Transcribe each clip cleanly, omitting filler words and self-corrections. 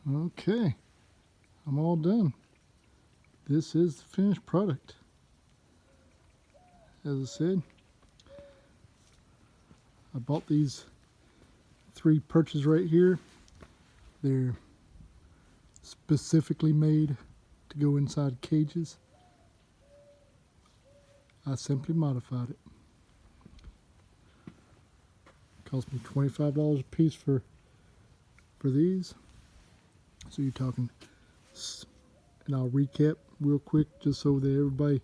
Okay, I'm all done. This is the finished product. As I said, I bought these 3 perches right here. They're specifically made to go inside cages. I simply modified it. Cost me $25 a piece for these. So you're talking, and I'll recap real quick just so that everybody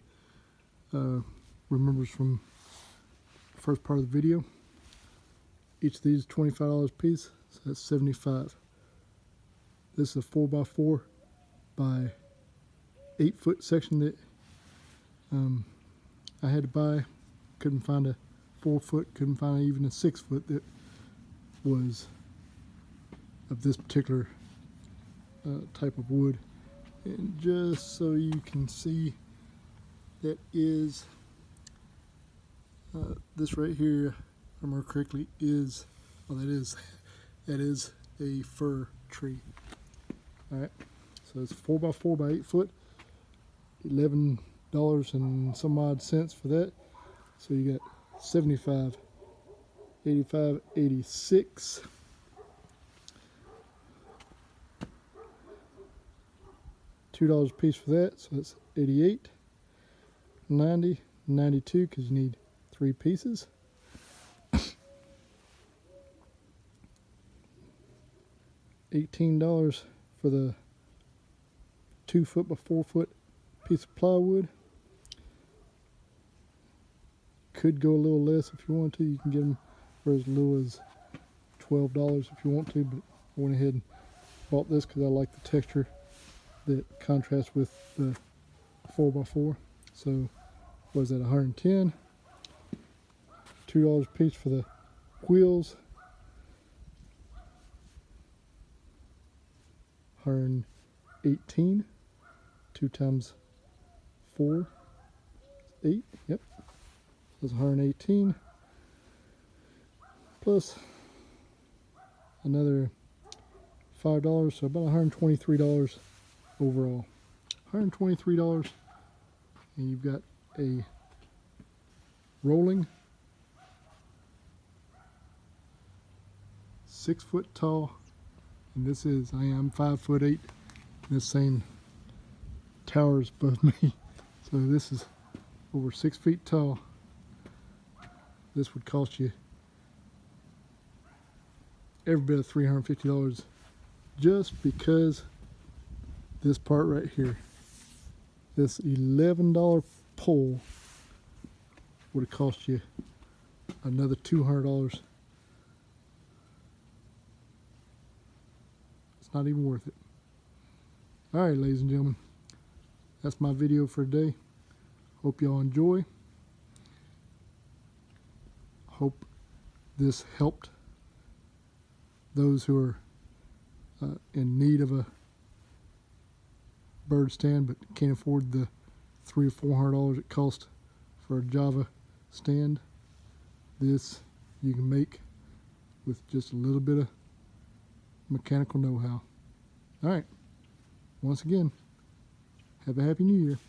remembers from the first part of the video. Each of these is $25 a piece, so that's $75. This is a 4x4 by 8 foot section that I had to buy. Couldn't find a 4 foot, couldn't find even a 6 foot that was of this particular type of wood. And just so you can see, that is this right here, if I remember correctly, is, well, that is a fir tree. All right, so it's 4x4 by 8 foot, $11 and some odd cents for that. So you got 75, 85, 86. $2 a piece for that, so that's 88, 90, 92 because you need 3 pieces. $18 for the 2 foot by 4 foot piece of plywood. Could go a little less if you want to. You can get them for as low as $12 if you want to, but I went ahead and bought this because I like the texture that contrasts with the 4x4. So was that 110? $2 a piece for the wheels. 118. 2 times 4, 8. Yep, that's 118. Plus another $5, so about $123 overall. $123, and you've got a rolling 6 foot tall, and this is, I am 5'8", this thing towers above me, so this is over 6 feet tall. This would cost you every bit of $350 just because this part right here, this $11 pole, would have cost you another $200. It's not even worth it. All right, ladies and gentlemen, that's my video for today. Hope y'all enjoy. Hope this helped those who are in need of a bird stand but can't afford the $300 or $400 it costs for a Java stand. This you can make with just a little bit of mechanical know-how. All right, once again, have a happy new year.